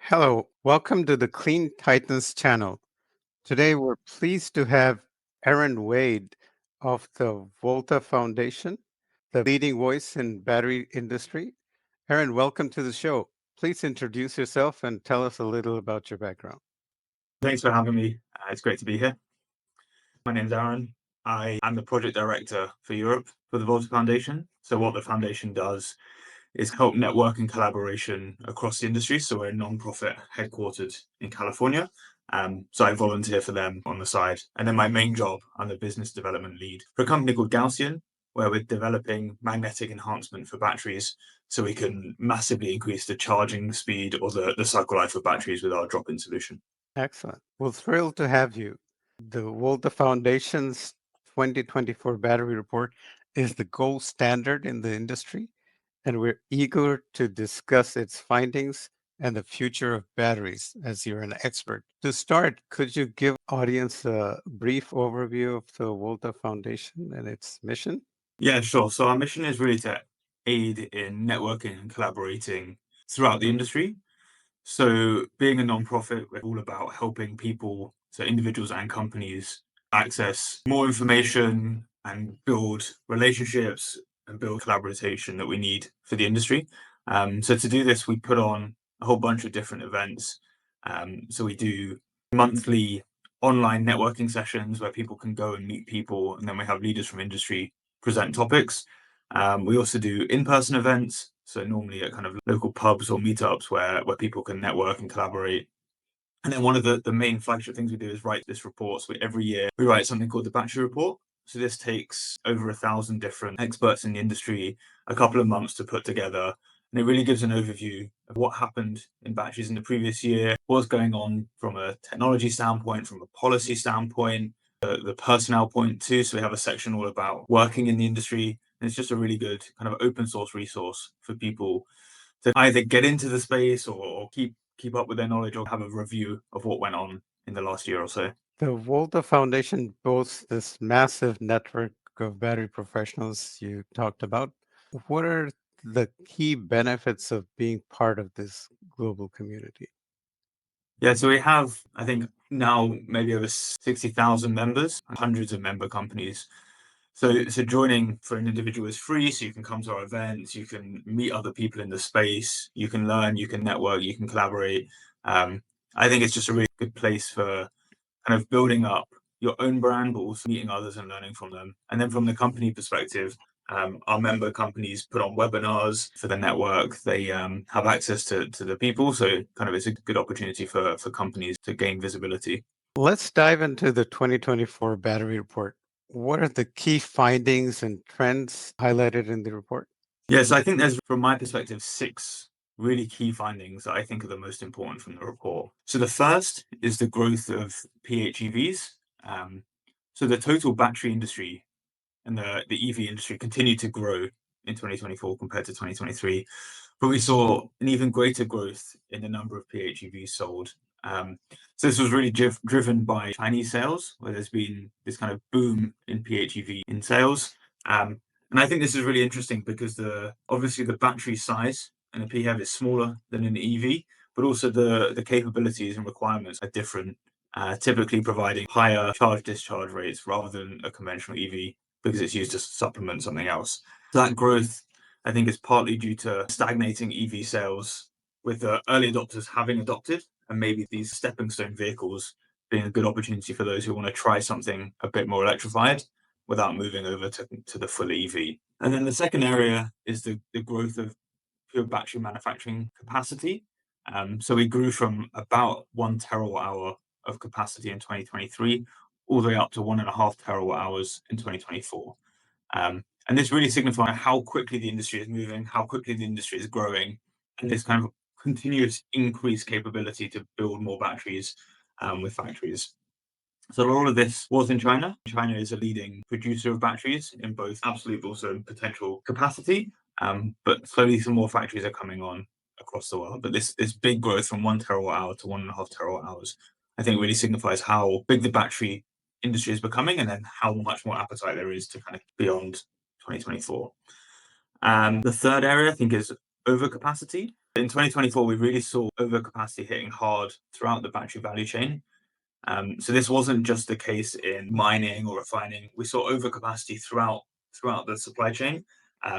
Hello, welcome to the Clean Titans channel. Today we're pleased to have Aaron Wade of the Volta Foundation, the leading voice in battery industry. Aaron, welcome to the show. Please introduce yourself and tell us a little about your background. Thanks for having me. It's great to be here. My name's Aaron. I am the project director for Europe for the Volta Foundation. So what the foundation does is help network and collaboration across the industry. So we're a non-profit headquartered in California. So I volunteer for them on the side. And then my main job, I'm the business development lead for a company called Gaussion, where we're developing magnetic enhancement for batteries so we can massively increase the charging speed or the cycle life of batteries with our drop-in solution. Excellent. Well, thrilled to have you. The Volta Foundation's 2024 battery report is the gold standard in the industry, and we're eager to discuss its findings and the future of batteries as you're an expert. To start, could you give audience a brief overview of the Volta Foundation and its mission? Yeah, sure. So our mission is really to aid in networking and collaborating throughout the industry. So being a nonprofit, we're all about helping people, so individuals and companies, access more information and build relationships and build collaboration that we need for the industry. So to do this, we put on a whole bunch of different events. So we do monthly online networking sessions where people can go and meet people, and then we have leaders from industry present topics. We also do in-person events, so normally at kind of local pubs or meetups where people can network and collaborate. And then one of the main flagship things we do is write this report. So every year we write something called the Battery Report. So this takes over 1,000 different experts in the industry, a couple of months to put together. And it really gives an overview of what happened in batteries in the previous year, what's going on from a technology standpoint, from a policy standpoint, the personnel point too. So we have a section all about working in the industry. And it's just a really good kind of open source resource for people to either get into the space or keep up with their knowledge or have a review of what went on in the last year or so. The Volta Foundation boasts this massive network of battery professionals you talked about. What are the key benefits of being part of this global community? Yeah, so we have, I think, now maybe over 60,000 members, hundreds of member companies. So joining for an individual is free, so you can come to our events, you can meet other people in the space, you can learn, you can network, you can collaborate. I think it's just a really good place for kind of building up your own brand, but also meeting others and learning from them. And then from the company perspective, our member companies put on webinars for the network. They have access to the people. So kind of it's a good opportunity for companies to gain visibility. Let's dive into the 2024 battery report. What are the key findings and trends highlighted in the report? Yes, I think there's, from my perspective, six really key findings that I think are the most important from the report. So the first is the growth of PHEVs. So the total battery industry and the EV industry continued to grow in 2024 compared to 2023, but we saw an even greater growth in the number of PHEVs sold. So this was really driven by Chinese sales, where there's been this kind of boom in PHEV in sales. And I think this is really interesting because obviously the battery size in a PHEV is smaller than an EV, but also the capabilities and requirements are different, typically providing higher charge discharge rates rather than a conventional EV because it's used to supplement something else. So that growth, I think, is partly due to stagnating EV sales, with the early adopters having adopted, and maybe these stepping stone vehicles being a good opportunity for those who want to try something a bit more electrified without moving over to the full EV. And then the second area is the growth of pure battery manufacturing capacity. So we grew from about 1 terawatt hour of capacity in 2023 all the way up to 1.5 terawatt hours in 2024. And this really signifies how quickly the industry is moving, how quickly the industry is growing, and this kind of continuous increased capability to build more batteries with factories. So a lot of this was in China. China is a leading producer of batteries in both absolute but also potential capacity. But slowly some more factories are coming on across the world. But this big growth from 1 terawatt hour to 1.5 terawatt hours, I think really signifies how big the battery industry is becoming and then how much more appetite there is to kind of beyond 2024. The third area, I think, is overcapacity. In 2024, we really saw overcapacity hitting hard throughout the battery value chain. So this wasn't just the case in mining or refining. We saw overcapacity throughout the supply chain.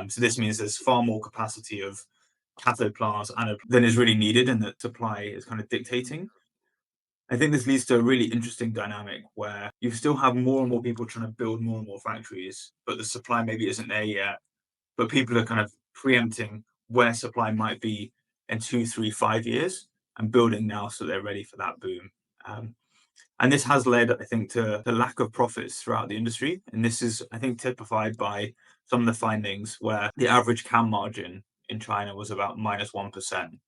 So this means there's far more capacity of cathode plants than is really needed, and that supply is kind of dictating. I think this leads to a really interesting dynamic where you still have more and more people trying to build more and more factories, but the supply maybe isn't there yet. But people are kind of preempting where supply might be in 2, 3, 5 years and building now so they're ready for that boom. Um, and this has led, I think, to the lack of profits throughout the industry. And this is, I think, typified by some of the findings where the average CAM margin in China was about -1%.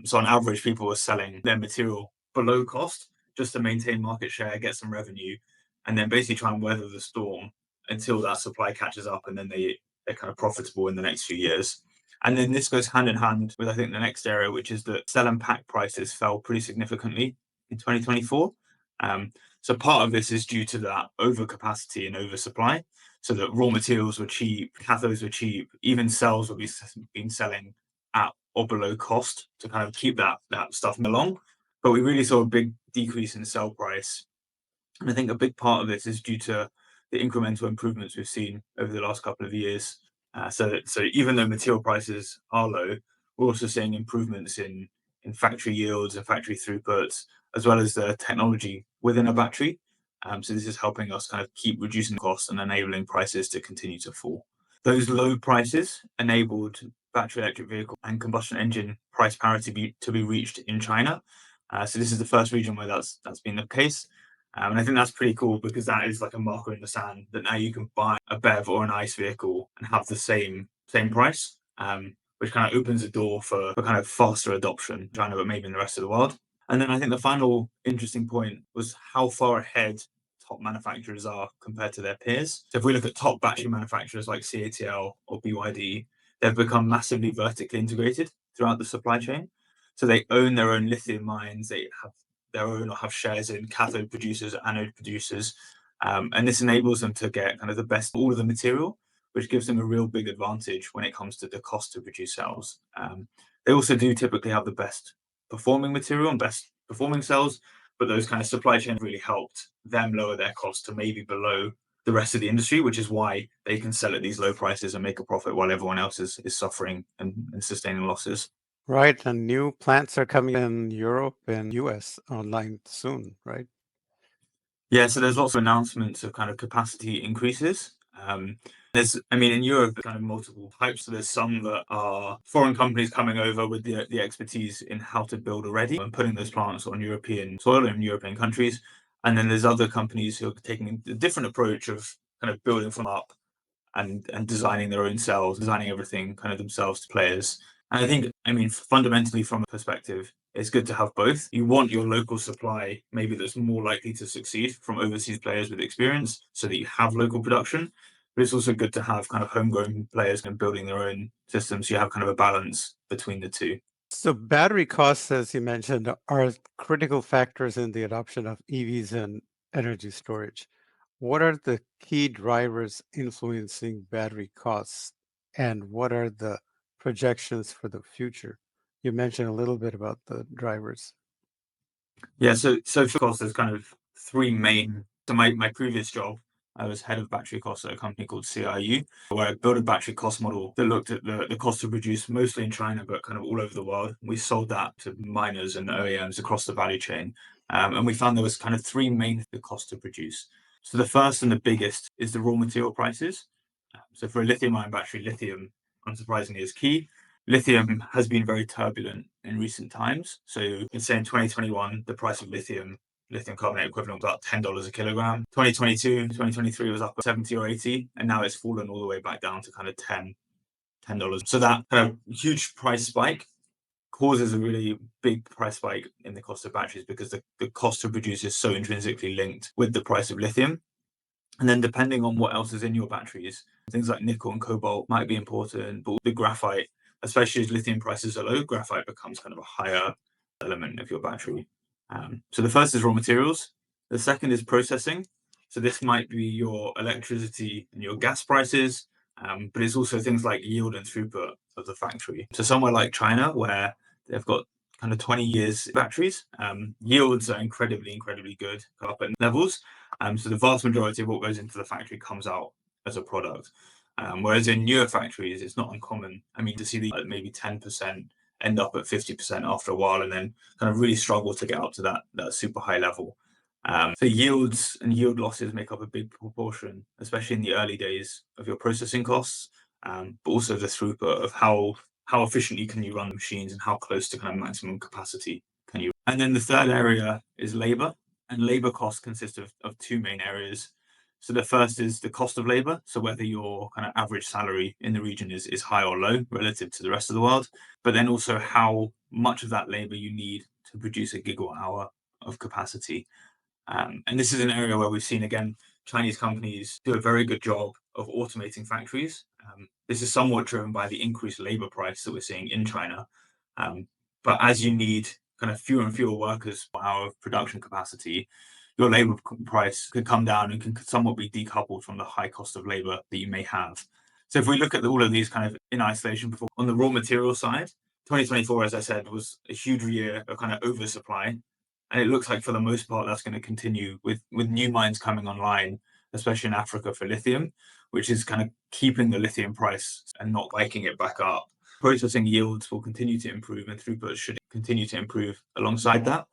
So on average, people were selling their material below cost just to maintain market share, get some revenue, and then basically try and weather the storm until that supply catches up, and then they're kind of profitable in the next few years. And then this goes hand in hand with, I think, the next area, which is that cell and pack prices fell pretty significantly in 2024. So part of this is due to that overcapacity and oversupply, so that raw materials were cheap, cathodes were cheap, even cells were being selling at or below cost to kind of keep that stuff along. But we really saw a big decrease in sell price, and I think a big part of this is due to the incremental improvements we've seen over the last couple of years. So even though material prices are low, we're also seeing improvements in factory yields and factory throughputs, as well as the technology within a battery. So this is helping us kind of keep reducing costs and enabling prices to continue to fall. Those low prices enabled battery electric vehicle and combustion engine price parity to be reached in China. So this is the first region where that's been the case. And I think that's pretty cool because that is like a marker in the sand that now you can buy a BEV or an ICE vehicle and have the same price, which kind of opens the door for kind of faster adoption in China, but maybe in the rest of the world. And then I think the final interesting point was how far ahead top manufacturers are compared to their peers. So if we look at top battery manufacturers like CATL or BYD, they've become massively vertically integrated throughout the supply chain. So they own their own lithium mines, they have their own or have shares in cathode producers, anode producers, and this enables them to get kind of the best of all of the material, which gives them a real big advantage when it comes to the cost to produce cells. They also do typically have the best performing material and best performing cells, but those kind of supply chains really helped them lower their cost to maybe below the rest of the industry, which is why they can sell at these low prices and make a profit while everyone else is suffering and sustaining losses. Right, and new plants are coming in Europe and US online soon, right? Yeah, so there's lots of announcements of kind of capacity increases. I mean, in Europe, kind of multiple types. So there's some that are foreign companies coming over with the expertise in how to build already and putting those plants on European soil in European countries. And then there's other companies who are taking a different approach of kind of building from up and designing their own cells, designing everything kind of themselves to players. And I think, I mean, fundamentally from a perspective, it's good to have both. You want your local supply, maybe that's more likely to succeed from overseas players with experience, so that you have local production. But it's also good to have kind of homegrown players and building their own systems. So you have kind of a balance between the two. So battery costs, as you mentioned, are critical factors in the adoption of EVs and energy storage. What are the key drivers influencing battery costs, and what are the projections for the future? You mentioned a little bit about the drivers. Yeah, so for course, there's kind of three main. So my previous job, I was head of battery costs at a company called CIU, where I built a battery cost model that looked at the cost to produce mostly in China, but kind of all over the world. We sold that to miners and OEMs across the value chain, and we found there was kind of three main costs to produce. So the first and the biggest is the raw material prices. So for a lithium-ion battery, lithium, unsurprisingly, is key. Lithium has been very turbulent in recent times. So in say in 2021, the price of lithium carbonate equivalent was about $10 a kilogram. 2022, 2023 was up at 70 or 80, and now it's fallen all the way back down to kind of $10. So that kind of huge price spike causes a really big price spike in the cost of batteries because the cost to produce is so intrinsically linked with the price of lithium. And then depending on what else is in your batteries, things like nickel and cobalt might be important, but the graphite, especially as lithium prices are low, graphite becomes kind of a higher element of your battery. So the first is raw materials. The second is processing. So this might be your electricity and your gas prices, but it's also things like yield and throughput of the factory. So somewhere like China, where they've got kind of 20 years batteries, yields are incredibly good up at levels. So the vast majority of what goes into the factory comes out as a product. Whereas in newer factories, it's not uncommon. I mean, to see the maybe 10% end up at 50% after a while, and then kind of really struggle to get up to that super high level. So yields and yield losses make up a big proportion, especially in the early days of your processing costs, but also the throughput of how efficiently can you run the machines and how close to kind of maximum capacity can you. And then the third area is labor, and labor costs consist of two main areas. So the first is the cost of labor, so whether your kind of average salary in the region is high or low relative to the rest of the world, but then also how much of that labor you need to produce a gigawatt hour of capacity. And this is an area where we've seen, again, Chinese companies do a very good job of automating factories. This is somewhat driven by the increased labor price that we're seeing in China. But as you need kind of fewer and fewer workers per hour of production capacity, your labor price could come down and can somewhat be decoupled from the high cost of labor that you may have. So if we look at all of these kind of in isolation, before on the raw material side, 2024, as I said, was a huge year of kind of oversupply. And it looks like for the most part, that's going to continue with new mines coming online, especially in Africa for lithium, which is kind of keeping the lithium price and not biking it back up. Processing yields will continue to improve and throughput should continue to improve alongside that.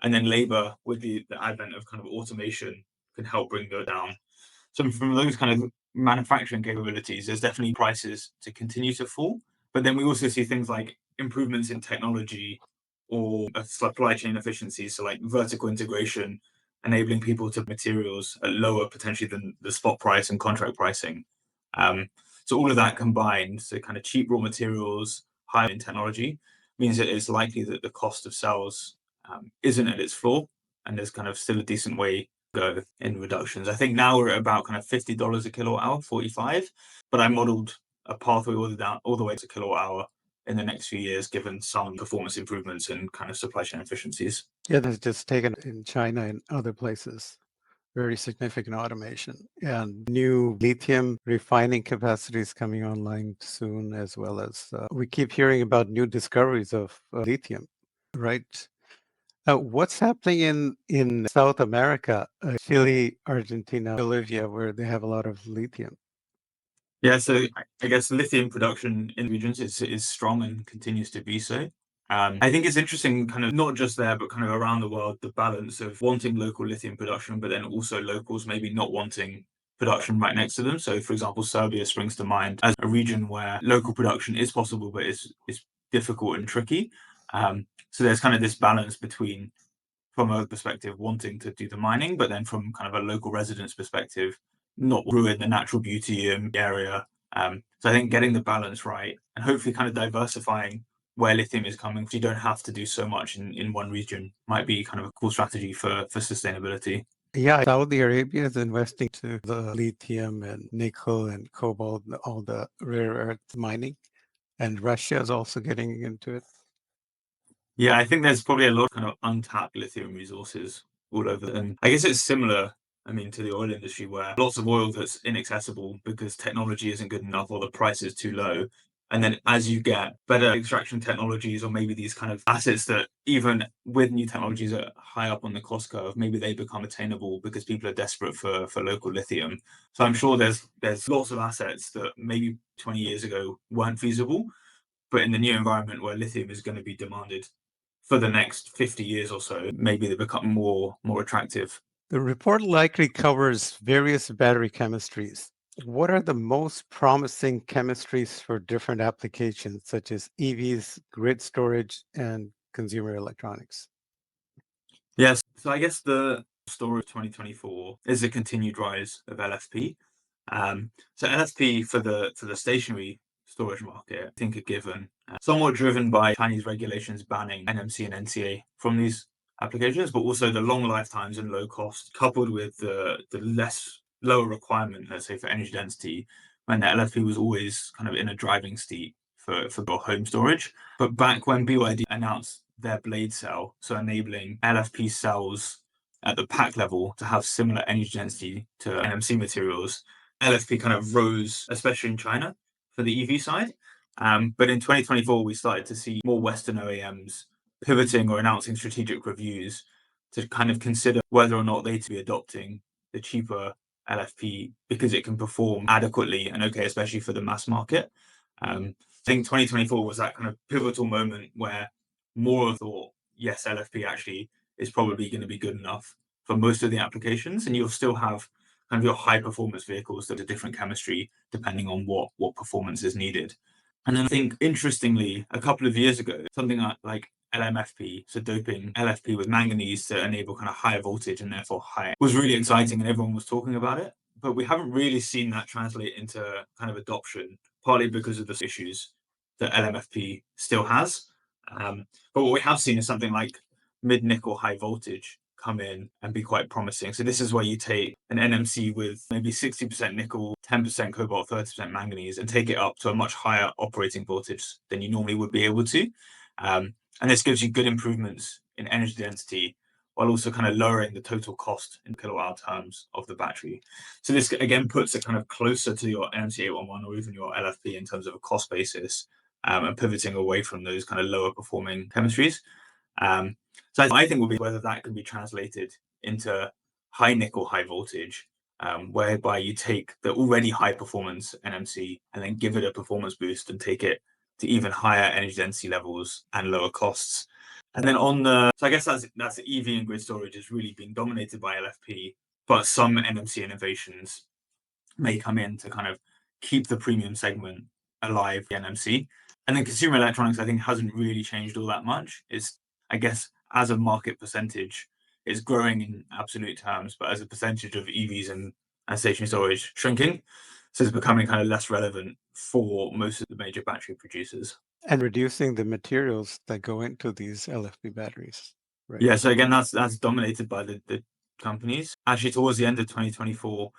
And then labor, with the advent of kind of automation, can help bring that down. So from those kind of manufacturing capabilities, there's definitely prices to continue to fall. But then we also see things like improvements in technology or supply chain efficiencies, so like vertical integration, enabling people to materials at lower potentially than the spot price and contract pricing. So all of that combined, so kind of cheap raw materials, high in technology, means that it's likely that the cost of cells isn't at its floor, and there's kind of still a decent way to go in reductions. I think now we're at about kind of $50 a kilowatt hour, 45, but I modeled a pathway all the way to kilowatt hour in the next few years, given some performance improvements and kind of supply chain efficiencies. Yeah, that's just taken in China and other places. Very significant automation and new lithium refining capacities coming online soon, as well as we keep hearing about new discoveries of lithium, right? What's happening in South America, Chile, Argentina, Bolivia, where they have a lot of lithium? Yeah, so I guess lithium production in regions is strong and continues to be so. I think it's interesting, kind of not just there, but kind of around the world, the balance of wanting local lithium production, but then also locals maybe not wanting production right next to them. So, for example, Serbia springs to mind as a region where local production is possible, but is difficult and tricky. So there's kind of this balance between, from a perspective, wanting to do the mining, but then from kind of a local resident's perspective, not ruin the natural beauty in the area. So I think getting the balance right and hopefully kind of diversifying where lithium is coming, so you don't have to do so much in one region, might be kind of a cool strategy for sustainability. Yeah, Saudi Arabia is investing to the lithium and nickel and cobalt, all the rare earth mining, and Russia is also getting into it. Yeah, I think there's probably a lot of kind of untapped lithium resources all over. And I guess it's similar, I mean, to the oil industry where lots of oil that's inaccessible because technology isn't good enough or the price is too low. And then as you get better extraction technologies or maybe these kind of assets that even with new technologies are high up on the cost curve, maybe they become attainable because people are desperate for local lithium. So I'm sure there's lots of assets that maybe 20 years ago weren't feasible, but in the new environment where lithium is going to be demanded for the next 50 years or so, maybe they become more attractive. The report likely covers various battery chemistries. What are the most promising chemistries for different applications, such as EVs, grid storage, and consumer electronics? Yes. So I guess the story of 2024 is a continued rise of LFP. So LFP for the stationary storage market, I think, are given, somewhat driven by Chinese regulations banning NMC and NCA from these applications, but also the long lifetimes and low cost, coupled with the lower requirement, let's say, for energy density, when the LFP was always kind of in a driving seat for home storage. But back when BYD announced their blade cell, so enabling LFP cells at the pack level to have similar energy density to NMC materials, LFP kind of rose, especially in China, for the EV side. But in 2024, we started to see more Western OEMs pivoting or announcing strategic reviews to kind of consider whether or not they to be adopting the cheaper LFP because it can perform adequately and okay, especially for the mass market. I think 2024 was that kind of pivotal moment where more thought, yes, LFP actually is probably going to be good enough for most of the applications, and you'll still have kind of your high performance vehicles that are different chemistry depending on what performance is needed. And then I think interestingly, a couple of years ago, something like LMFP, so doping LFP with manganese to enable kind of higher voltage and therefore higher, was really exciting and everyone was talking about it. But we haven't really seen that translate into kind of adoption, partly because of the issues that LMFP still has. But what we have seen is something like mid nickel high voltage come in and be quite promising. So this is where you take an NMC with maybe 60% nickel, 10% cobalt, 30% manganese, and take it up to a much higher operating voltage than you normally would be able to. And this gives you good improvements in energy density while also kind of lowering the total cost in kilowatt hour terms of the battery. So this again puts it kind of closer to your NMC 811 or even your LFP in terms of a cost basis, and pivoting away from those kind of lower performing chemistries. So I think will be whether that can be translated into high nickel, high voltage, whereby you take the already high performance NMC and then give it a performance boost and take it to even higher energy density levels and lower costs. And then so I guess that's EV and grid storage is really being dominated by LFP, but some NMC innovations may come in to kind of keep the premium segment alive, the NMC. And then consumer electronics, I think, hasn't really changed all that much. It's, I guess, as a market percentage, it's growing in absolute terms, but as a percentage of EVs and stationary storage, shrinking. So it's becoming kind of less relevant for most of the major battery producers. And reducing the materials that go into these LFP batteries, right? Yeah, so again, that's dominated by the companies. Actually, towards the end of 2024,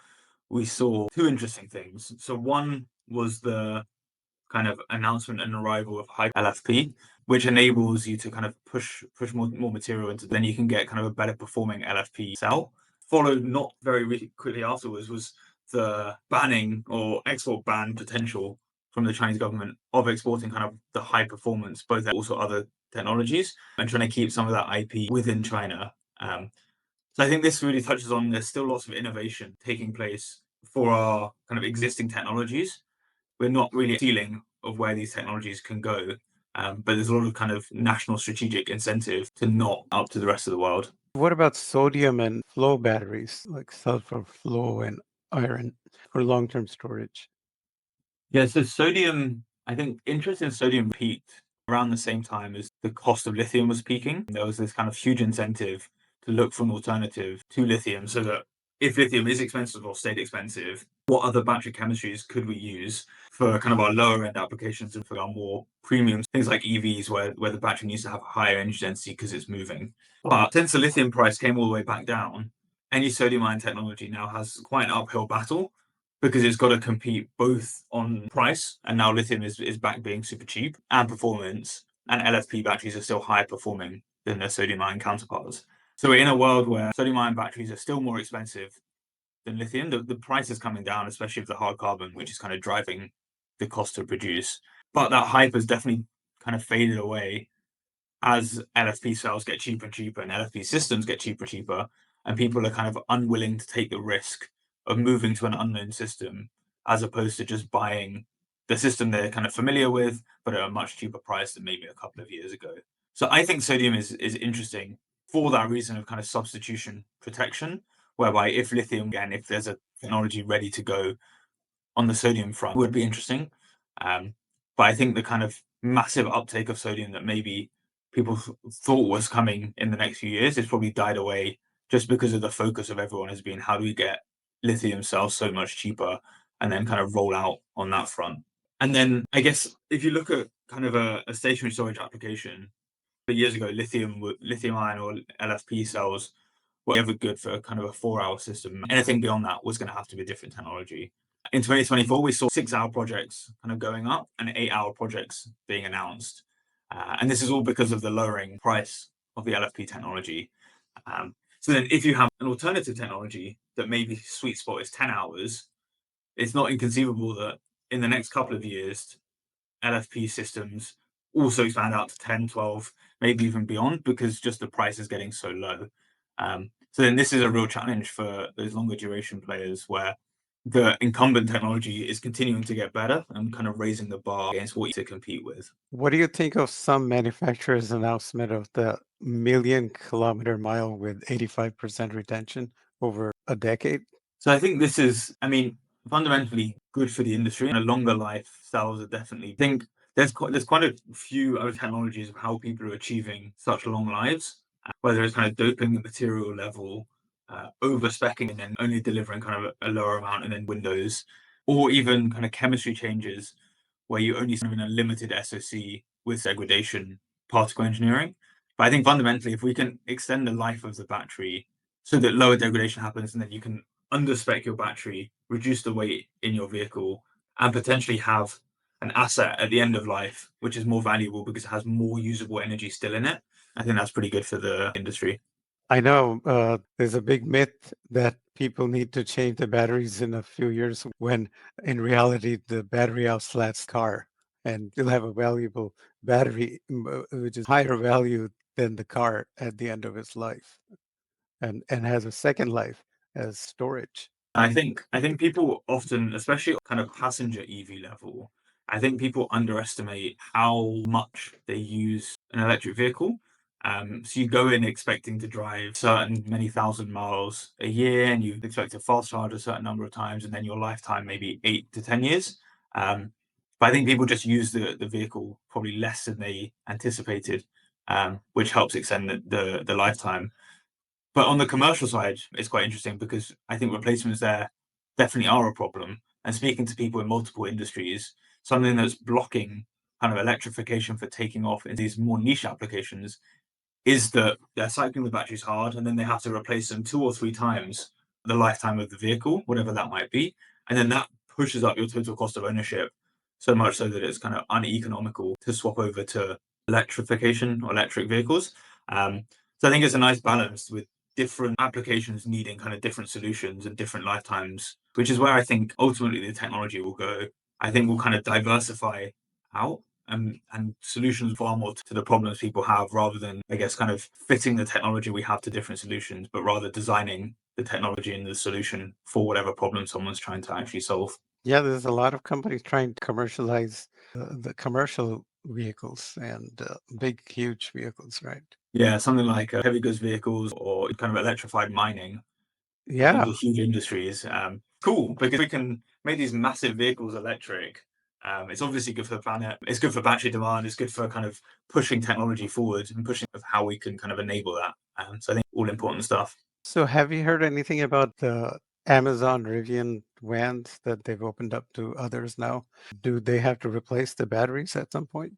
we saw two interesting things. So one was the kind of announcement and arrival of high LFP, which enables you to kind of push more material into, then you can get kind of a better performing LFP cell. Followed not very really quickly afterwards was the banning or export ban potential from the Chinese government of exporting kind of the high performance, both also other technologies, and trying to keep some of that IP within China. So I think this really touches on there's still lots of innovation taking place for our kind of existing technologies. We're not really ceiling of where these technologies can go, but there's a lot of kind of national strategic incentive to not up to the rest of the world. What about sodium and flow batteries, like sulfur flow and iron for long-term storage? Yeah, so sodium, I think interest in sodium peaked around the same time as the cost of lithium was peaking. There was this kind of huge incentive to look for an alternative to lithium so that if lithium is expensive or stayed expensive, what other battery chemistries could we use for kind of our lower end applications and for our more premium things like EVs where the battery needs to have a higher energy density because it's moving. But since the lithium price came all the way back down, any sodium ion technology now has quite an uphill battle because it's got to compete both on price, and now lithium is back being super cheap, and performance, and LFP batteries are still higher performing than their sodium ion counterparts. So we're in a world where sodium ion batteries are still more expensive than lithium. The price is coming down, especially of the hard carbon, which is kind of driving the cost to produce. But that hype has definitely kind of faded away as LFP cells get cheaper and cheaper and LFP systems get cheaper and cheaper, and people are kind of unwilling to take the risk of moving to an unknown system as opposed to just buying the system they're kind of familiar with, but at a much cheaper price than maybe a couple of years ago. So I think sodium is interesting for that reason of kind of substitution protection, whereby if lithium, again, if there's a technology ready to go on the sodium front, would be interesting. But I think the kind of massive uptake of sodium that maybe people thought was coming in the next few years has probably died away just because of the focus of everyone has been how do we get lithium cells so much cheaper and then kind of roll out on that front. And then I guess if you look at kind of a stationary storage application, years ago, lithium ion or LFP cells were ever good for kind of a 4-hour system. Anything beyond that was going to have to be a different technology. In 2024, we saw 6-hour projects kind of going up and 8-hour projects being announced. And this is all because of the lowering price of the LFP technology. So then if you have an alternative technology that maybe sweet spot is 10 hours, it's not inconceivable that in the next couple of years, LFP systems also expand out to 10, 12, maybe even beyond, because just the price is getting so low. So then this is a real challenge for those longer duration players where the incumbent technology is continuing to get better and kind of raising the bar against what you to compete with. What do you think of some manufacturers' announcement of the million-kilometer mile with 85% retention over a decade? So I think this is, I mean, fundamentally good for the industry and a longer lifestyles are definitely. I think there's quite a few other technologies of how people are achieving such long lives, whether it's kind of doping the material level, over specking and then only delivering kind of a lower amount and then windows, or even kind of chemistry changes where you only in a limited SOC with degradation particle engineering. But I think fundamentally, if we can extend the life of the battery so that lower degradation happens and then you can underspec your battery, reduce the weight in your vehicle, and potentially have an asset at the end of life, which is more valuable because it has more usable energy still in it. I think that's pretty good for the industry. I know there's a big myth that people need to change the batteries in a few years when in reality the battery outlasts car and you'll have a valuable battery which is higher value than the car at the end of its life and has a second life as storage. I think people often, especially kind of passenger EV level, I think people underestimate how much they use an electric vehicle. So you go in expecting to drive certain many thousand miles a year, and you expect to fast charge a certain number of times, and then your lifetime maybe 8 to 10 years. Um, but I think people just use the vehicle probably less than they anticipated, which helps extend the lifetime. But on the commercial side, it's quite interesting because I think replacements there definitely are a problem. And speaking to people in multiple industries, something that's blocking kind of electrification for taking off in these more niche applications is that they're cycling the batteries hard and then they have to replace them 2 or 3 times the lifetime of the vehicle, whatever that might be. And then that pushes up your total cost of ownership so much so that it's kind of uneconomical to swap over to electrification or electric vehicles. So I think it's a nice balance with different applications needing kind of different solutions and different lifetimes, which is where I think ultimately the technology will go. I think we'll kind of diversify out and solutions far more to the problems people have rather than, I guess, kind of fitting the technology we have to different solutions, but rather designing the technology and the solution for whatever problem someone's trying to actually solve. Yeah, there's a lot of companies trying to commercialize the commercial vehicles and big, huge vehicles, right? Yeah, something like heavy goods vehicles or kind of electrified mining. I think Yeah. are huge industries. Cool, because we can make these massive vehicles electric. It's obviously good for the planet. It's good for battery demand. It's good for kind of pushing technology forward and pushing of how we can kind of enable that. So I think all important stuff. So have you heard anything about the Amazon Rivian vans that they've opened up to others now? Do they have to replace the batteries at some point?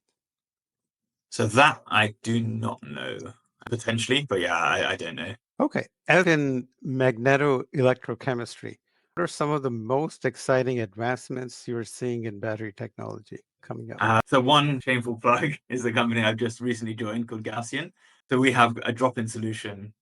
So that I do not know potentially, but yeah, I don't know. Okay. As in magneto-electrochemistry, what are some of the most exciting advancements you're seeing in battery technology coming up? So one shameful plug is the company I've just recently joined called Gaussian. So we have a drop-in solution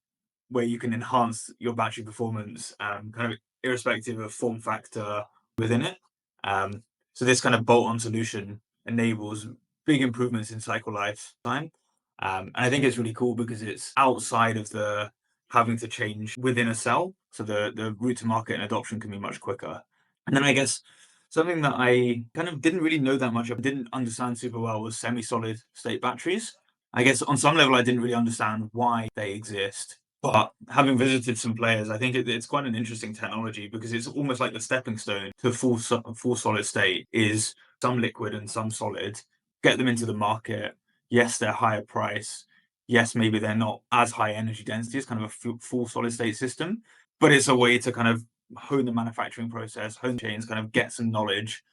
where you can enhance your battery performance, kind of irrespective of form factor within it. Um, so this kind of bolt-on solution enables big improvements in cycle lifetime, and I think it's really cool because it's outside of the having to change within a cell, so the route to market and adoption can be much quicker. And then I guess something that I kind of didn't really know that much of, didn't understand super well, was semi-solid state batteries. I guess on some level, I didn't really understand why they exist. But having visited some players, I think it's quite an interesting technology because it's almost like the stepping stone to full solid state is some liquid and some solid. Get them into the market. Yes, they're higher price. Yes, maybe they're not as high energy density as kind of a full solid state system, but it's a way to kind of hone the manufacturing process, hone chains, kind of get some knowledge,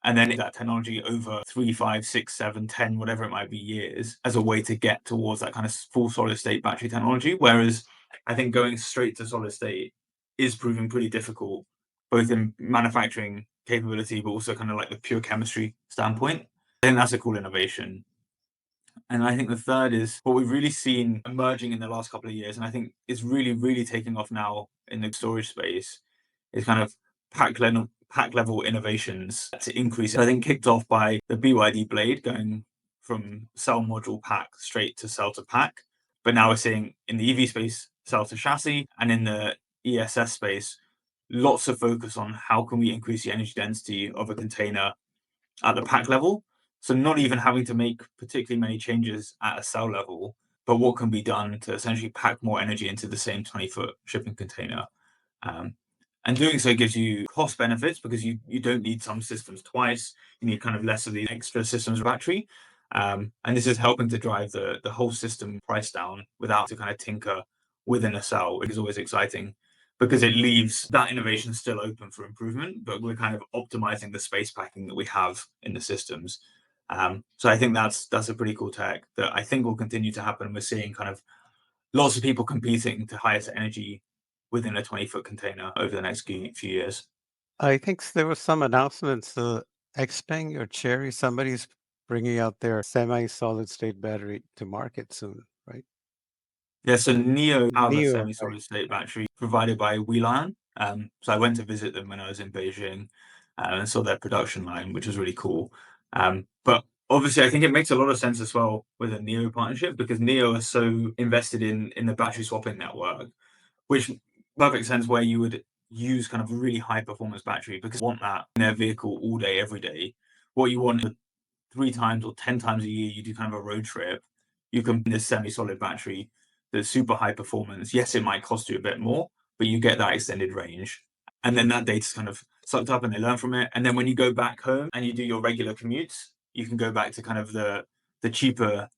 and then that technology over 3, 5, 6, 7, 10, whatever it might be years as a way to get towards that kind of full solid state battery technology. Whereas I think going straight to solid state is proving pretty difficult, both in manufacturing capability, but also kind of like the pure chemistry standpoint. I think that's a cool innovation. And I think the third is what we've really seen emerging in the last couple of years, and I think is really, really taking off now in the storage space, is kind of pack level innovations to increase. I think kicked off by the BYD blade going from cell module pack straight to cell to pack. But now we're seeing in the EV space, cell to chassis, and in the ESS space, lots of focus on how can we increase the energy density of a container at the pack level. So not even having to make particularly many changes at a cell level, but what can be done to essentially pack more energy into the same 20-foot shipping container. Um, and doing so gives you cost benefits because you don't need some systems twice. You need kind of less of these extra systems of battery. And this is helping to drive the whole system price down without to kind of tinker within a cell, which is always exciting because it leaves that innovation still open for improvement, but we're kind of optimizing the space packing that we have in the systems. So I think that's a pretty cool tech that I think will continue to happen. We're seeing kind of lots of people competing to highest energy within a 20-foot container over the next few years. I think there was some announcements, Xpeng or Cherry, somebody's bringing out their semi-solid state battery to market soon, right? Yeah, so Neo have a Neo, right? semi-solid state battery provided by Wheelan. So I went to visit them when I was in Beijing and saw their production line, which was really cool. But obviously, I think it makes a lot of sense as well with a Neo partnership because Neo is so invested in the battery swapping network, which perfect sense where you would use kind of a really high performance battery because you want that in their vehicle all day, every day. What you want 3 times or 10 times a year, you do kind of a road trip, you can this semi-solid battery that's super high performance. Yes, it might cost you a bit more, but you get that extended range. And then that data's kind of sucked up and they learn from it. And then when you go back home and you do your regular commutes, you can go back to kind of the cheaper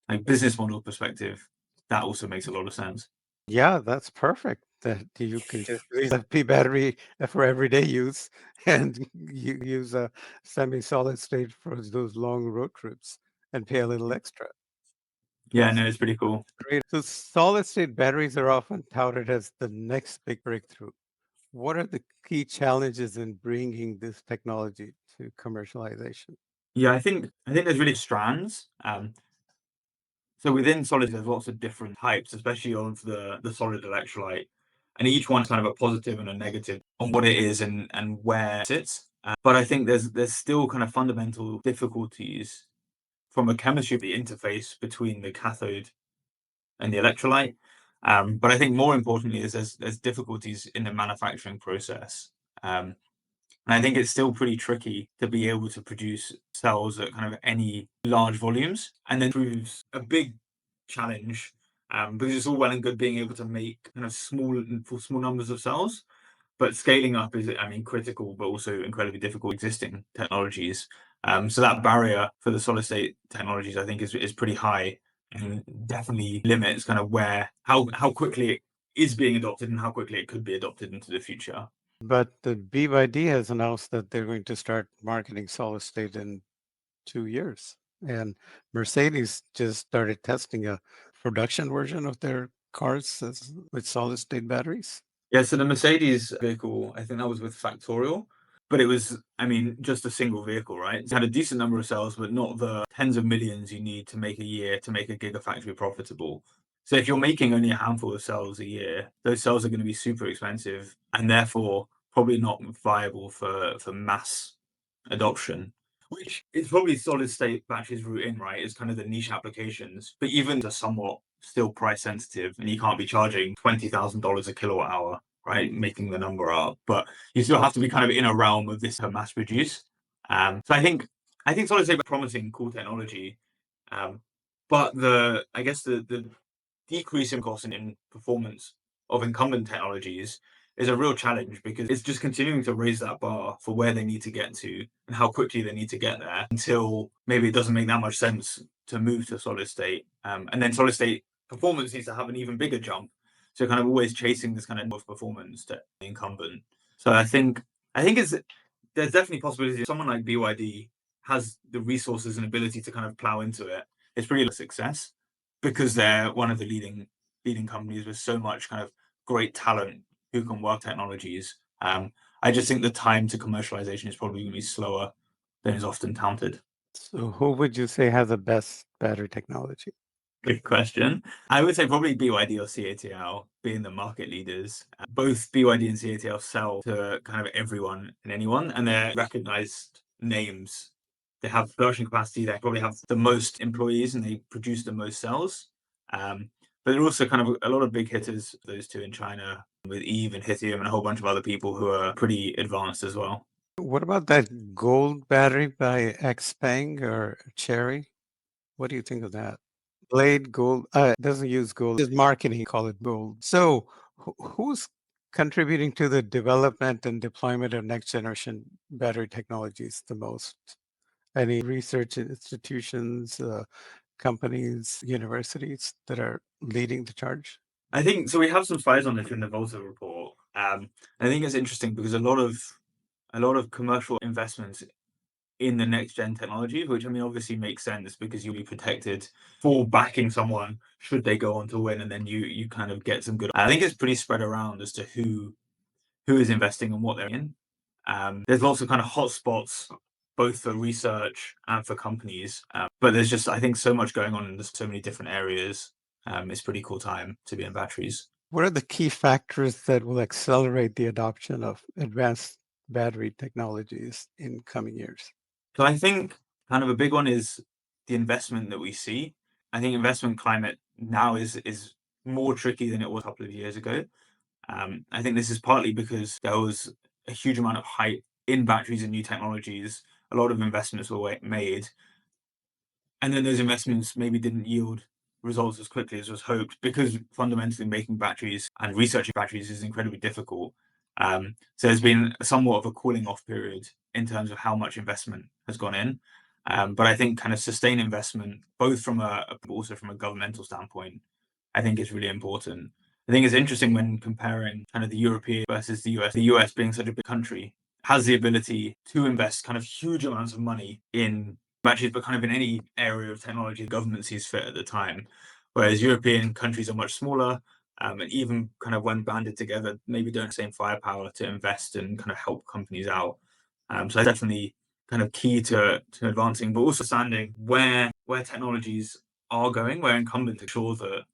like business model perspective. That also makes a lot of sense. Yeah, that's perfect. That you can just use a P battery for everyday use and you use a semi-solid state for those long road trips and pay a little extra. Yeah, That's no, it's pretty cool. great. So solid state batteries are often touted as the next big breakthrough. What are the key challenges in bringing this technology to commercialization? Yeah, I think there's really strands. So within solids, there's lots of different types, especially of the solid electrolyte, and each one's kind of a positive and a negative on what it is and where it sits. But I think there's still kind of fundamental difficulties from a chemistry the interface between the cathode and the electrolyte. But I think more importantly is there's difficulties in the manufacturing process. And I think it's still pretty tricky to be able to produce cells at kind of any large volumes, and then proves a big challenge because it's all well and good being able to make kind of small numbers of cells, but scaling up is, I mean, critical, but also incredibly difficult existing technologies. So that barrier for the solid state technologies, I think, is pretty high and definitely limits kind of where how quickly it is being adopted and how quickly it could be adopted into the future. But the BYD has announced that they're going to start marketing solid state in 2 years. And Mercedes just started testing a production version of their cars with solid state batteries. Yeah, so the Mercedes vehicle, I think that was with Factorial, but it was, I mean, just a single vehicle, right? It had a decent number of cells, but not the tens of millions you need to make a year to make a gigafactory profitable. So if you're making only a handful of cells a year, those cells are going to be super expensive and therefore probably not viable for mass adoption, which is probably solid state batteries route in, right? Is kind of the niche applications, but even are somewhat still price sensitive, and you can't be charging $20,000 a kilowatt hour, right? Making the number up, but you still have to be kind of in a realm of this mass produce. So I think solid state promising, cool technology, um, but I guess the decrease in cost and in performance of incumbent technologies is a real challenge because it's just continuing to raise that bar for where they need to get to and how quickly they need to get there until maybe it doesn't make that much sense to move to solid state. And then solid state performance needs to have an even bigger jump. So kind of always chasing this kind of performance to the incumbent. So I think there's definitely possibility someone like BYD has the resources and ability to kind of plow into it. It's pretty a success because they're one of the leading companies with so much kind of great talent who can work technologies. I just think the time to commercialization is probably going to be slower than is often touted. So who would you say has the best battery technology? Good question. I would say probably BYD or CATL being the market leaders. Both BYD and CATL sell to kind of everyone and anyone, and they're recognized names. They have production capacity, they probably have the most employees, and they produce the most cells. But they're also kind of a lot of big hitters, those two in China, with Eve and Lithium and a whole bunch of other people who are pretty advanced as well. What about that gold battery by Xpeng or Cherry? What do you think of that? Blade Gold doesn't use gold. It's marketing, call it gold. So who's contributing to the development and deployment of next generation battery technologies the most? Any research institutions, companies, universities that are leading the charge? I think so. We have some slides on this in the Volta report. I think it's interesting because a lot of commercial investments in the next gen technology, which I mean obviously makes sense because you'll be protected for backing someone should they go on to win, and then you kind of get some good. I think it's pretty spread around as to who is investing and what they're in. There's lots of kind of hotspots both for research and for companies, but there's just I think so much going on in so many different areas. It's a pretty cool time to be in batteries. What are the key factors that will accelerate the adoption of advanced battery technologies in coming years? So I think kind of a big one is the investment that we see. I think investment climate now is more tricky than it was a couple of years ago. I think this is partly because there was a huge amount of hype in batteries and new technologies. A lot of investments were made, and then those investments maybe didn't yield results as quickly as was hoped because fundamentally making batteries and researching batteries is incredibly difficult. So there's been somewhat of a cooling off period in terms of how much investment has gone in. But I think kind of sustained investment, both from but also from a governmental standpoint, I think is really important. I think it's interesting when comparing kind of the European versus the US. The US being such a big country has the ability to invest kind of huge amounts of money in batteries, but kind of in any area of technology the government sees fit at the time. Whereas European countries are much smaller, and even kind of when banded together, maybe don't have the same firepower to invest and kind of help companies out. So that's definitely kind of key to advancing, but also understanding where technologies are going, where incumbents ensure that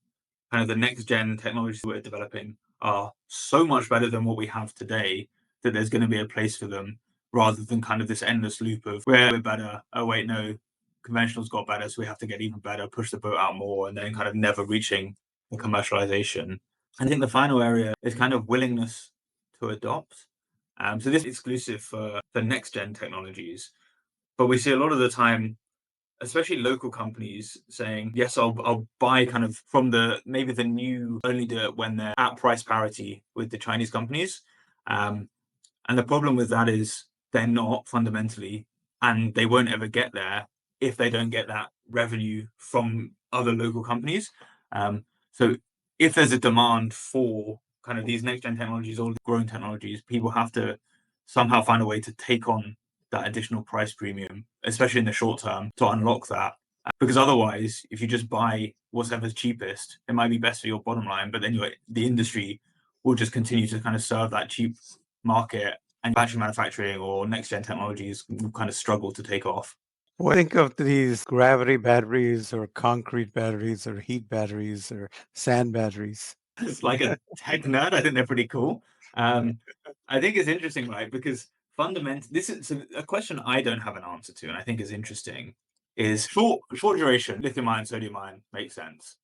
kind of the next gen technologies we're developing are so much better than what we have today that there's going to be a place for them rather than kind of this endless loop of where we're better. Oh, wait, no, conventionals got better, so we have to get even better, push the boat out more, and then kind of never reaching the commercialization. I think the final area is kind of willingness to adopt. So this is exclusive for next gen technologies, but we see a lot of the time especially local companies saying, yes, I'll buy kind of from maybe the new, only do it when they're at price parity with the Chinese companies. Um, and the problem with that is they're not fundamentally, and they won't ever get there if they don't get that revenue from other local companies. So if there's a demand for kind of these next gen technologies or growing technologies, people have to somehow find a way to take on that additional price premium, especially in the short term, to unlock that. Because otherwise, if you just buy whatever's cheapest, it might be best for your bottom line, but then the industry will just continue to kind of serve that cheap market, and battery manufacturing or next gen technologies will kind of struggle to take off. What do you think of these gravity batteries or concrete batteries or heat batteries or sand batteries? It's like a tech nerd. I think they're pretty cool. I think it's interesting, right? Because fundamentally, this is a question I don't have an answer to, and I think is interesting. Is short duration lithium ion, sodium ion makes sense.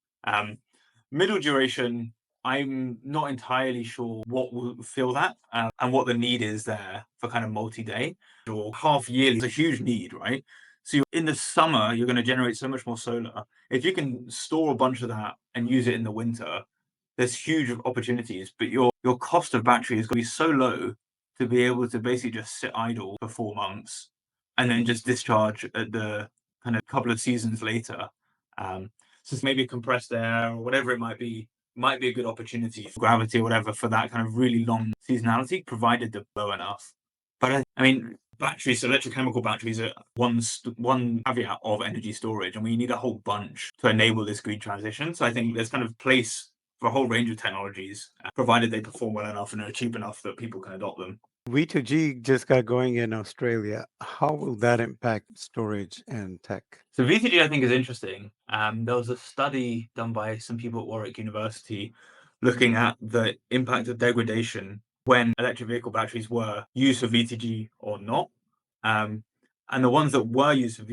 Middle duration, I'm not entirely sure what will fill that and what the need is there for kind of multi-day or half yearly. It's a huge need, right? So in the summer, you're going to generate so much more solar. If you can store a bunch of that and use it in the winter, there's huge opportunities, but your cost of battery is going to be so low to be able to basically just sit idle for 4 months and then just discharge at the kind of couple of seasons later. So maybe compressed air or whatever it might be a good opportunity for gravity or whatever for that kind of really long seasonality, provided they're low enough. But I mean, batteries, so electrochemical batteries are one caveat of energy storage, and we need a whole bunch to enable this green transition. So I think there's kind of place for a whole range of technologies, provided they perform well enough and are cheap enough that people can adopt them. V2G just got going in Australia. How will that impact storage and tech? So V2G, I think, is interesting. There was a study done by some people at Warwick University looking at the impact of degradation when electric vehicle batteries were used for V2G or not. Um, and the ones that were used for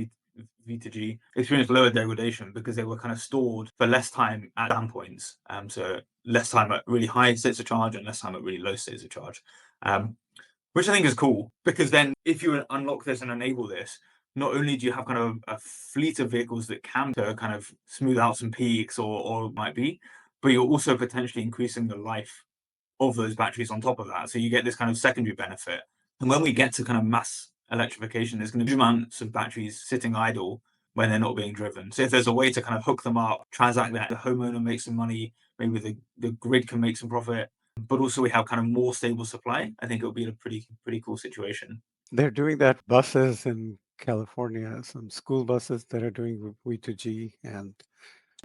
V2G experienced lower degradation because they were kind of stored for less time at standpoints. So less time at really high states of charge and less time at really low states of charge. Which I think is cool because then if you unlock this and enable this, not only do you have kind of a fleet of vehicles that can to kind of smooth out some peaks or might be, but you're also potentially increasing the life of those batteries on top of that. So you get this kind of secondary benefit. And when we get to kind of mass electrification, there's going to be amounts of batteries sitting idle when they're not being driven. So if there's a way to kind of hook them up, transact that, the homeowner makes some money, maybe the grid can make some profit, but also we have kind of more stable supply, I think it'll be a pretty cool situation. They're doing that buses in California, some school buses that are doing V2G and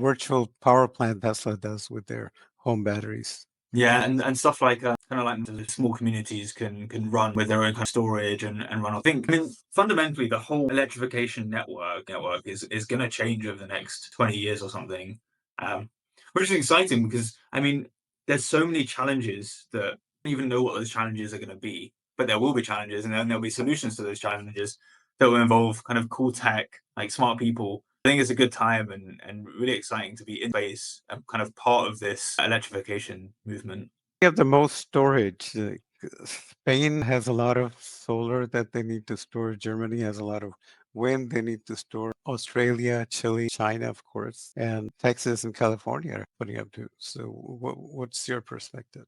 virtual power plant Tesla does with their home batteries. Yeah, and stuff like kind of like the small communities can run with their own kind of storage and run. I mean, fundamentally, the whole electrification network is going to change over the next 20 years or something, um, which is exciting because I mean, there's so many challenges that I don't even know what those challenges are going to be, but there will be challenges, and then there'll be solutions to those challenges that will involve kind of cool tech, like smart people. I think it's a good time and really exciting to be in space and kind of part of this electrification movement. We have the most storage. Spain has a lot of solar that they need to store. Germany has a lot of wind they need to store. Australia, Chile, China, of course, and Texas and California are putting up too. So, what's your perspective?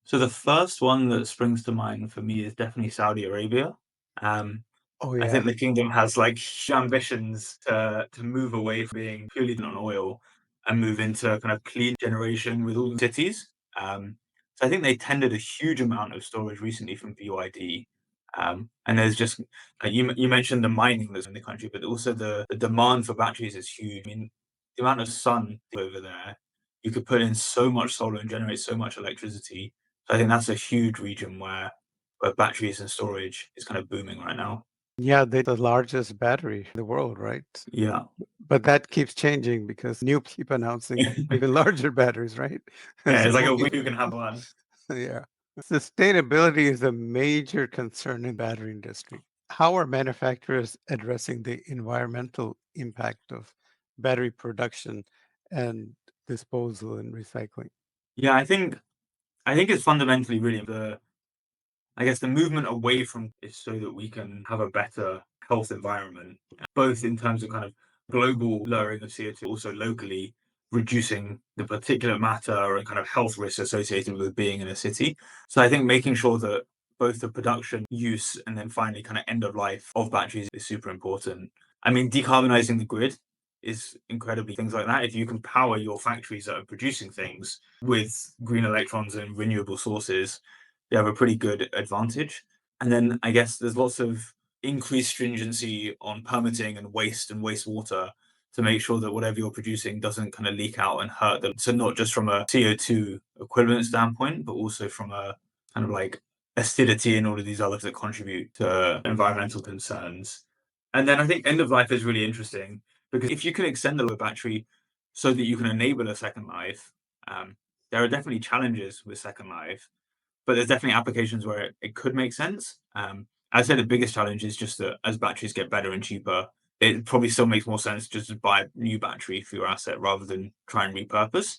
So the first one that springs to mind for me is definitely Saudi Arabia. Um, Oh I yeah, think the kingdom has like ambitions to move away from being purely on oil and move into kind of clean generation with all the cities. So I think they tendered a huge amount of storage recently from BYD. And there's just you mentioned the mining that's in the country, but also the demand for batteries is huge. I mean, the amount of sun over there, you could put in so much solar and generate so much electricity. So I think that's a huge region where batteries and storage is kind of booming right now. yeah, they're the largest battery in the world, right? Yeah. But that keeps changing because new keep announcing even larger batteries, right? Yeah, it's So like we'll a keep, who can have one. yeah. Sustainability is a major concern in battery industry. How are manufacturers addressing the environmental impact of battery production and disposal and recycling? Yeah, I think it's fundamentally really I guess the movement away from is so that we can have a better health environment, both in terms of kind of global lowering of CO2, also locally reducing the particulate matter and kind of health risks associated with being in a city. So I think making sure that both the production, use, and then finally kind of end of life of batteries is super important. I mean, decarbonizing the grid is incredibly things like that. If you can power your factories that are producing things with green electrons and renewable sources, they have a pretty good advantage. And then I guess there's lots of increased stringency on permitting and wastewater to make sure that whatever you're producing doesn't kind of leak out and hurt them. So not just from a CO2 equivalent standpoint, but also from a kind of like acidity and all of these others that contribute to environmental concerns. And then I think end of life is really interesting because if you can extend the battery so that you can enable a second life, um, there are definitely challenges with second life, but there's definitely applications where it could make sense. I'd say the biggest challenge is just that as batteries get better and cheaper, it probably still makes more sense just to buy a new battery for your asset rather than try and repurpose.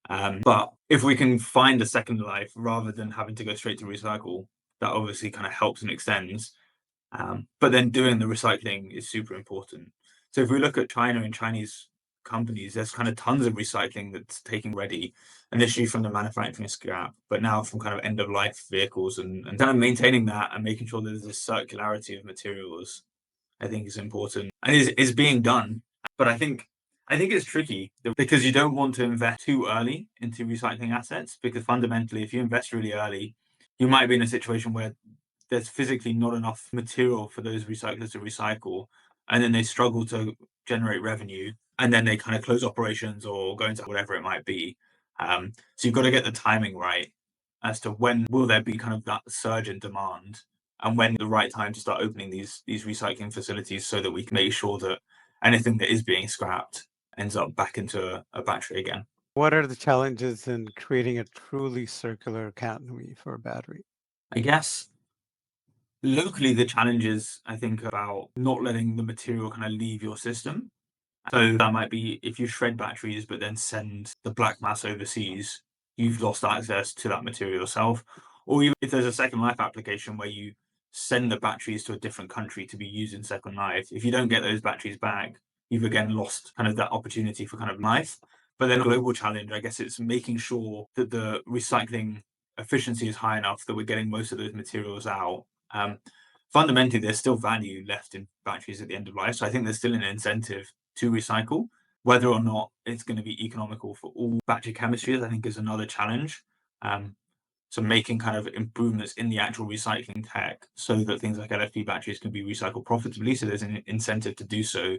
But if we can find a second life rather than having to go straight to recycle, that obviously kind of helps and extends. But then doing the recycling is super important. So if we look at China and Chinese companies, there's kind of tons of recycling that's taking ready, initially from the manufacturing scrap, but now from kind of end of life vehicles and kind of maintaining that and making sure that there's this circularity of materials, I think is important and is being done. But I think it's tricky because you don't want to invest too early into recycling assets because fundamentally, if you invest really early, you might be in a situation where there's physically not enough material for those recyclers to recycle, and then they struggle to generate revenue, and then they kind of close operations or go into whatever it might be. So you've got to get the timing right. as to when will there be kind of that surge in demand and when the right time to start opening these recycling facilities so that we can make sure that anything that is being scrapped ends up back into a battery again. What are the challenges in creating a truly circular economy for a battery? I guess locally the challenge is, I think, about not letting the material kind of leave your system. So that might be if you shred batteries but then send the black mass overseas, you've lost access to that material yourself. Or even if there's a Second Life application where you send the batteries to a different country to be used in Second Life, if you don't get those batteries back, you've again lost kind of that opportunity for kind of life. But then a global challenge, I guess it's making sure that the recycling efficiency is high enough that we're getting most of those materials out. Fundamentally, there's still value left in batteries at the end of life. So I think there's still an incentive to recycle. Whether or not it's going to be economical for all battery chemistries, I think is another challenge. Um, so making kind of improvements in the actual recycling tech so that things like LFP batteries can be recycled profitably. So there's an incentive to do so,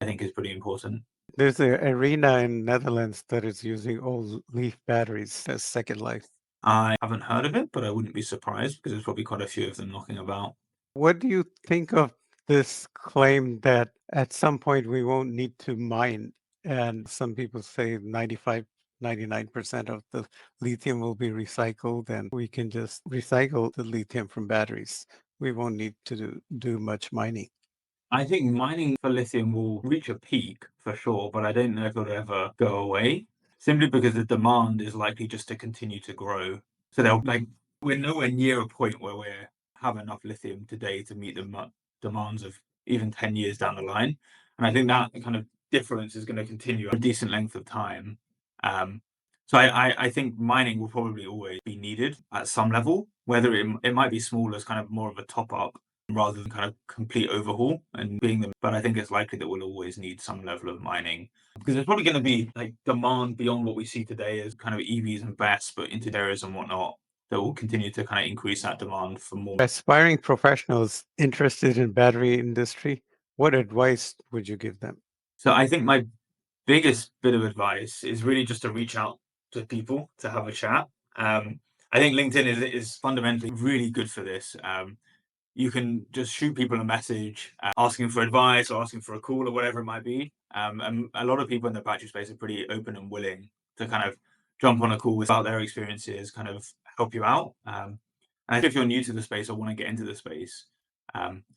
I think is pretty important. There's an arena in Netherlands that is using old leaf batteries as second life. I haven't heard of it, but I wouldn't be surprised because there's probably quite a few of them knocking about. What do you think of this claim that at some point we won't need to mine? And some people say 95, 99% of the lithium will be recycled and we can just recycle the lithium from batteries. We won't need to do much mining. I think mining for lithium will reach a peak for sure, but I don't know if it'll ever go away simply because the demand is likely just to continue to grow. So they'll like we're nowhere near a point where we have enough lithium today to meet the demands of even 10 years down the line. And I think that kind of difference is going to continue a decent length of time. Um, so I think mining will probably always be needed at some level, whether it might be small as kind of more of a top up rather than kind of complete overhaul and being them. But I think it's likely that we'll always need some level of mining because there's probably going to be like demand beyond what we see today as kind of EVs and BESS, but into areas and whatnot that will continue to kind of increase that demand for more. Aspiring professionals interested in battery industry, what advice would you give them? So I think my biggest bit of advice is really just to reach out to people to have a chat. I think LinkedIn is fundamentally really good for this. You can just shoot people a message asking for advice or asking for a call or whatever it might be. And a lot of people in the battery space are pretty open and willing to kind of jump on a call about their experiences, kind of help you out. And if you're new to the space or want to get into the space,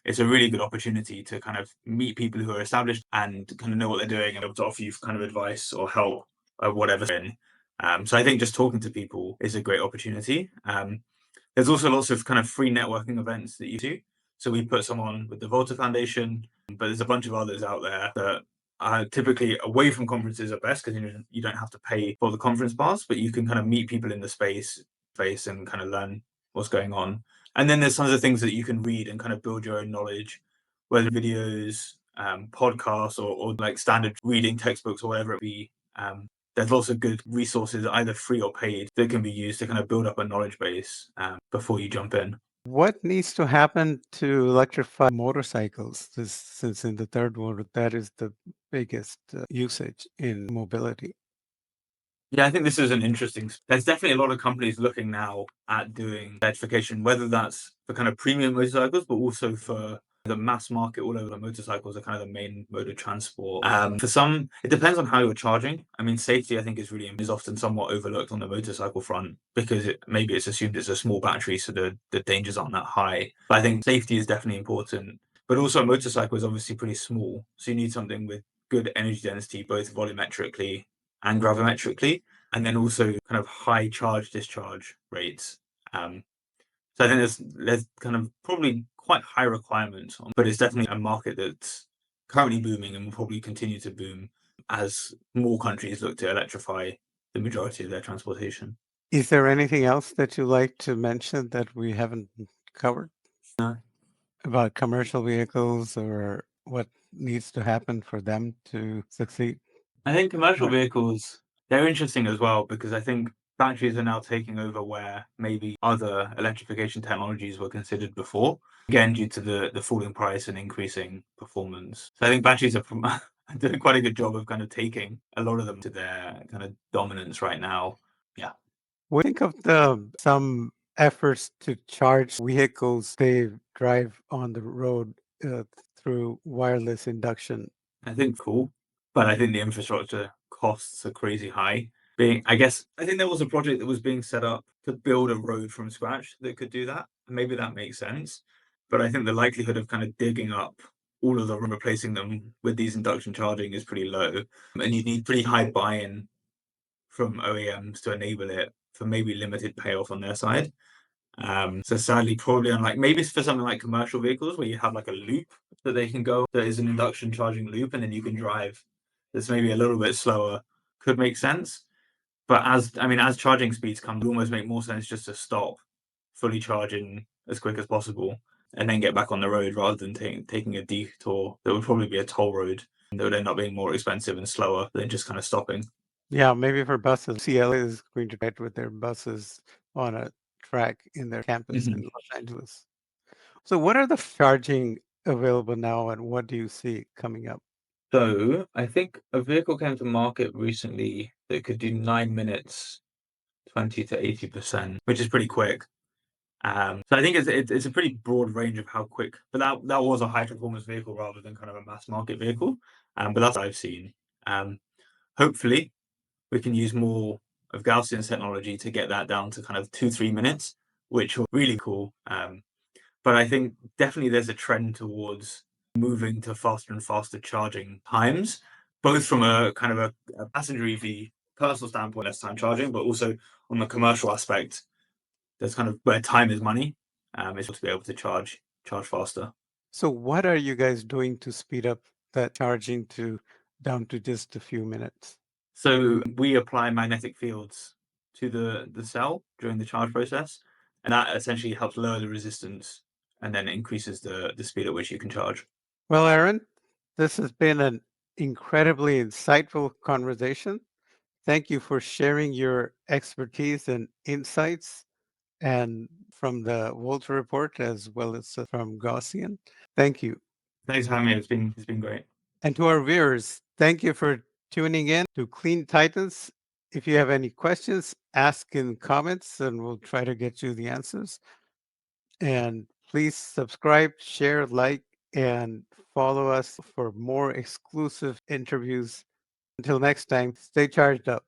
it's a really good opportunity to kind of meet people who are established and kind of know what they're doing and able to offer you kind of advice or help or whatever. So I think just talking to people is a great opportunity. There's also lots of kind of free networking events that you do. So we put some on with the Volta Foundation, but there's a bunch of others out there that are typically away from conferences are best because you don't have to pay for the conference pass, but you can kind of meet people in the space and kind of learn what's going on. And then there's tons of things that you can read and kind of build your own knowledge, whether videos, podcasts, or like standard reading textbooks or whatever it be. There's lots of good resources, either free or paid, that can be used to kind of build up a knowledge base before you jump in. What needs to happen to electrify motorcycles? Since in the third world, that is the biggest usage in mobility. Yeah, I think this is an interesting. There's definitely a lot of companies looking now at doing electrification, whether that's for kind of premium motorcycles, but also for the mass market all over. Motorcycles are kind of the main mode of transport. For some, it depends on how you're charging. I mean, safety I think is often somewhat overlooked on the motorcycle front because maybe it's assumed it's a small battery, so the dangers aren't that high. But I think safety is definitely important. But also, a motorcycle is obviously pretty small, so you need something with good energy density, both volumetrically and gravimetrically, and then also kind of high charge discharge rates. So I think there's kind of probably quite high requirements, but it's definitely a market that's currently booming and will probably continue to boom as more countries look to electrify the majority of their transportation. Is there anything else that you like to mention that we haven't covered No. about commercial vehicles or what needs to happen for them to succeed? I think commercial Right. vehicles, they're interesting as well because I think batteries are now taking over where maybe other electrification technologies were considered before, again, due to the falling price and increasing performance. So I think batteries are doing quite a good job of kind of taking a lot of them to their kind of dominance right now. Yeah. What do you think of the some efforts to charge vehicles they drive on the road uh, through wireless induction? I think cool, but I think the infrastructure costs are crazy high. I think there was a project that was being set up to build a road from scratch that could do that. Maybe that makes sense, but I think the likelihood of kind of digging up all of them and replacing them with these induction charging is pretty low, and you need pretty high buy-in from OEMs to enable it for maybe limited payoff on their side. So sadly, probably unlike maybe it's for something like commercial vehicles where you have like a loop that they can go that is an induction charging loop, and then you can drive. That's maybe a little bit slower. Could make sense, but as charging speeds come, it almost make more sense just to stop, fully charging as quick as possible, and then get back on the road rather than taking a detour that would probably be a toll road that would end up being more expensive and slower than just kind of stopping. Yeah, maybe for buses. CLA is going to try it with their buses on a track in their campus in Mhm. Los Angeles. So, what are the charging available now, and what do you see coming up? So I think a vehicle came to market recently that could do 9 minutes, 20 to 80%, which is pretty quick. So I think it's a pretty broad range of how quick, but that was a high performance vehicle rather than kind of a mass market vehicle. But that's what I've seen. Um, Hopefully we can use more of Gaussian technology to get that down to kind of 2, 3 minutes, which will be really cool. But I think definitely there's a trend towards moving to faster and faster charging times, both from a kind of a passenger EV personal standpoint, less time charging, but also on the commercial aspect, there's kind of where time is money, is to be able to charge faster. So, what are you guys doing to speed up that charging to down to just a few minutes? So we apply magnetic fields to the cell during the charge process, and that essentially helps lower the resistance and then increases the speed at which you can charge. Well, Aaron, this has been an incredibly insightful conversation. Thank you for sharing your expertise and insights, and from the Volta report as well as from Gaussian. Thank you. Thanks for having me. It's been great. And to our viewers, thank you for tuning in to Clean Titans. If you have any questions, ask in comments and we'll try to get you the answers. And please subscribe, share, like, and follow us for more exclusive interviews. Until next time, stay charged up.